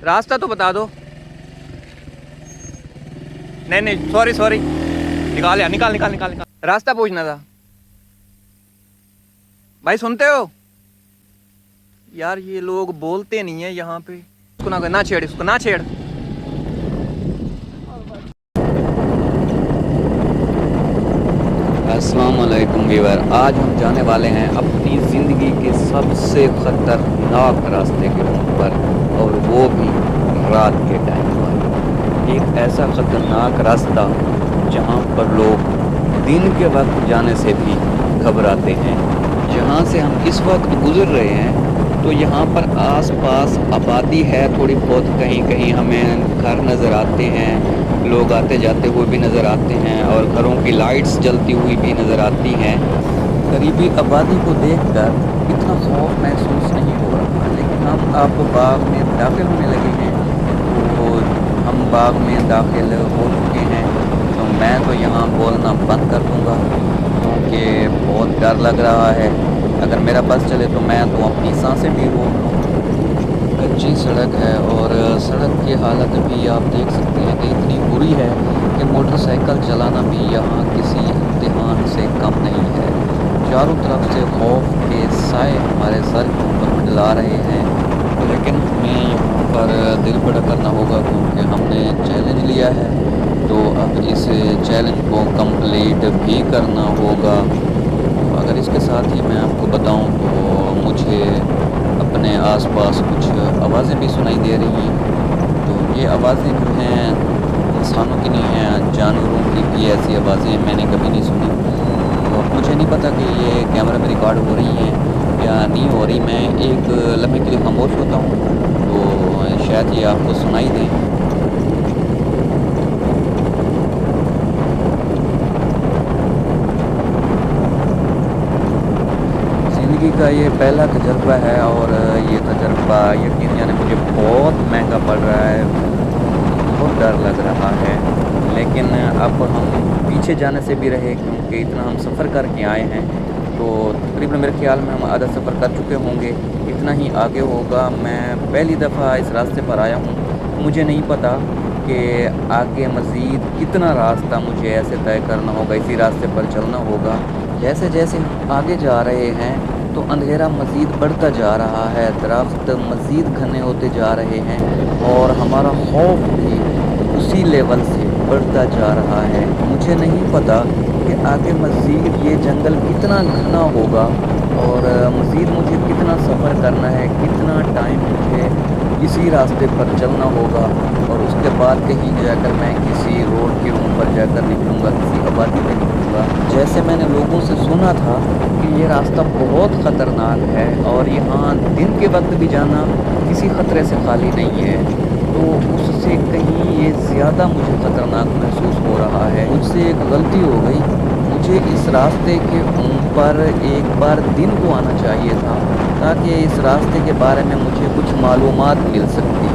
रास्ता तो बता दो। नहीं सॉरी निकाल। रास्ता पूछना था भाई, सुनते हो यार? ये लोग बोलते नहीं है यहाँ पे। इसको ना छेड़, इसको ना छेड़। अस्सलाम वालेकुम व्यूअर, आज हम जाने वाले हैं अपनी ज़िंदगी के सबसे ख़तरनाक रास्ते के ऊपर, और वो भी रात के टाइम पर। एक ऐसा ख़तरनाक रास्ता जहाँ पर लोग दिन के वक्त जाने से भी घबराते हैं। जहाँ से हम इस वक्त गुज़र रहे हैं तो यहाँ पर आसपास आबादी है थोड़ी बहुत, कहीं कहीं हमें घर नज़र आते हैं, लोग आते जाते हुए भी नज़र आते हैं, और घरों की लाइट्स जलती हुई भी नज़र आती हैं। करीबी आबादी को देखकर इतना खौफ महसूस नहीं हो रहा, लेकिन हम अब बाग में दाखिल होने लगे हैं। तो हम बाग में दाखिल हो चुके हैं, तो मैं तो यहाँ बोलना बंद कर दूँगा क्योंकि बहुत डर लग रहा है। अगर मेरा बस चले तो मैं तो अपनी सांसें भी रोक लूँ। कच्ची सड़क है और सड़क की हालत भी आप देख सकते हैं कि इतनी बुरी है कि मोटरसाइकिल चलाना भी यहाँ किसी इम्तिहान से कम नहीं है। चारों तरफ से खौफ के साए हमारे सर के ऊपर मंडला रहे हैं, लेकिन हमें यहाँ पर दिल बड़ा करना होगा क्योंकि हमने चैलेंज लिया है, तो अब इस चैलेंज को कंप्लीट भी करना होगा। अगर इसके साथ ही मैं आपको बताऊं तो मुझे अपने आसपास कुछ आवाज़ें भी सुनाई दे रही हैं। तो ये आवाज़ें जो हैं इंसानों की नहीं हैं, जानवरों की भी ऐसी आवाज़ें मैंने कभी नहीं सुनी। तो अब मुझे नहीं पता कि ये कैमरा में रिकॉर्ड हो रही हैं या नहीं हो रही। मैं एक लम्हे के लिए खामोश होता हूँ तो शायद ये आपको सुनाई दें। का ये पहला तजर्बा है और ये तजर्बा यकीन जाने मुझे बहुत महंगा पड़ रहा है, बहुत डर लग रहा है। लेकिन अब हम पीछे जाने से भी रहे क्योंकि इतना हम सफ़र करके आए हैं, तो तकरीबन मेरे ख्याल में हम आधा सफ़र कर चुके होंगे, इतना ही आगे होगा। मैं पहली दफ़ा इस रास्ते पर आया हूँ, मुझे नहीं पता कि आगे मज़ीद कितना रास्ता मुझे ऐसे तय करना होगा, इसी रास्ते पर चलना होगा। जैसे जैसे हम आगे जा रहे हैं तो अंधेरा मज़ीद बढ़ता जा रहा है, दरख्त मज़ीद घने होते जा रहे हैं, और हमारा खौफ भी उसी लेवल से बढ़ता जा रहा है। मुझे नहीं पता कि आगे मज़ीद ये जंगल कितना घना होगा और मज़ीद मुझे कितना सफ़र करना है, कितना टाइम मुझे इसी रास्ते पर चलना होगा, और उसके बाद कहीं जाकर मैं किसी रोड के ऊपर जाकर निकलूँगा, किसी आबादी में निकलूँगा। जैसे मैंने लोगों से सुना था कि ये रास्ता बहुत ख़तरनाक है और यहाँ दिन के वक्त भी जाना किसी ख़तरे से खाली नहीं है, तो उससे कहीं ये ज़्यादा मुझे ख़तरनाक महसूस हो रहा है। मुझसे एक गलती हो गई, मुझे इस रास्ते के ऊपर एक बार दिन को आना चाहिए था ताकि इस रास्ते के बारे में मुझे कुछ मालूमात मिल सकती।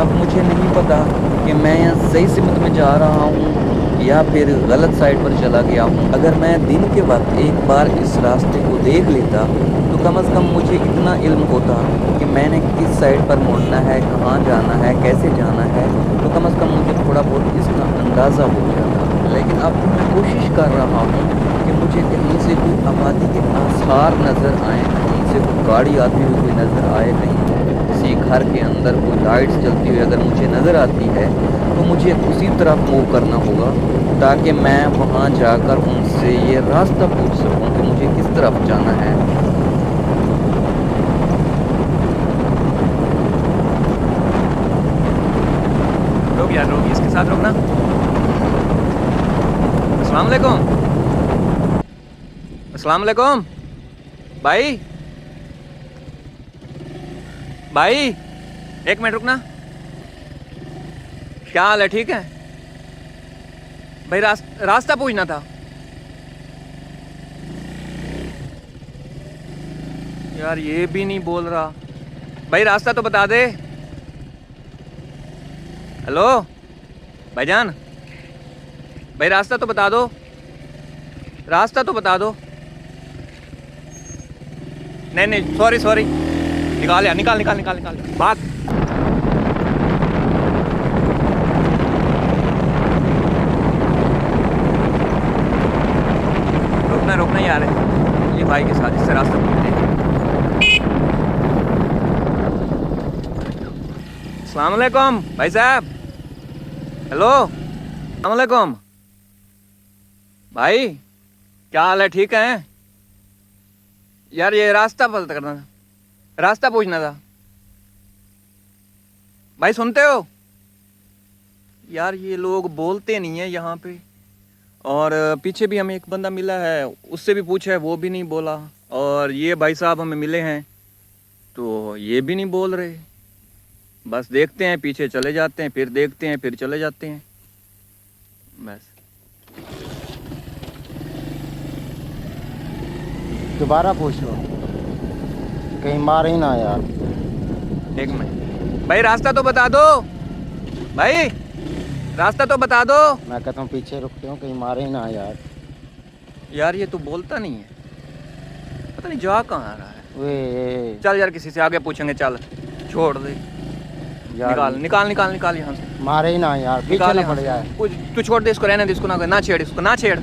अब मुझे नहीं पता कि मैं यहाँ सही सिमत में जा रहा हूँ या फिर गलत साइड पर चला गया हूँ। अगर मैं दिन के वक्त एक बार इस रास्ते को देख लेता तो कम से कम मुझे इतना इल्म होता कि मैंने किस साइड पर मुड़ना है, कहाँ जाना है, कैसे जाना है, तो कम से कम मुझे थोड़ा बहुत इसका अंदाज़ा हो जाता। लेकिन अब मैं कोशिश कर रहा हूँ कि मुझे कहीं से कोई आबादी के आसार नज़र आए, कहीं से कोई गाड़ी आती हुई कोई नज़र आए, कहीं किसी घर के अंदर कोई लाइट्स जलती हुई अगर मुझे नज़र आती है तो मुझे उसी तरफ मूव करना होगा ताकि मैं वहाँ जाकर उनसे ये रास्ता पूछ सकूँ कि मुझे किस तरफ जाना है। लोग यार लोग इसके साथ लोग ना। अस्सलाम वालेकुम, अस्सलाम वालेकुम भाई, भाई एक मिनट रुकना। क्या हाल है? ठीक है भाई, रास्ता पूछना था यार। ये भी नहीं बोल रहा भाई, रास्ता तो बता दे। हेलो भाईजान, भाई रास्ता तो बता दो, रास्ता तो बता दो। नहीं सॉरी निकाल बात। भाई के साथ, इससे रास्ता पूछ लेंगे। अस्सलाम वालेकुम भाई साहब, हेलो, अस्सलाम वालेकुम भाई, क्या हाल है, ठीक है यार? ये रास्ता पता करना था, रास्ता पूछना था भाई, सुनते हो यार? ये लोग बोलते नहीं है यहाँ पे, और पीछे भी हमें एक बंदा मिला है, उससे भी पूछा है, वो भी नहीं बोला, और ये भाई साहब हमें मिले हैं तो ये भी नहीं बोल रहे। बस देखते हैं, पीछे चले जाते हैं, फिर देखते हैं, फिर चले जाते हैं, बस। दोबारा पूछ लो, कहीं मारे ही ना यार। एक मिनट भाई, रास्ता तो बता दो भाई, रास्ता तो बता दो। मैं कहता हूँ पीछे रुकते हो, कहीं मारे ही ना यार। यार ये तो बोलता नहीं है, पता नहीं जा कहाँ रहा है। वे चल यार, किसी से आगे पूछेंगे, चल छोड़ दे, यार, निकाल निकाल निकाल निकाल यहाँ से, मारे ही ना यार, पीछे निकाल ना यहाँ पड़ से। जाए। कुछ तू छोड़ दे इसको, रहने दे इसको, ना छेड़ इसको, ना छेड़।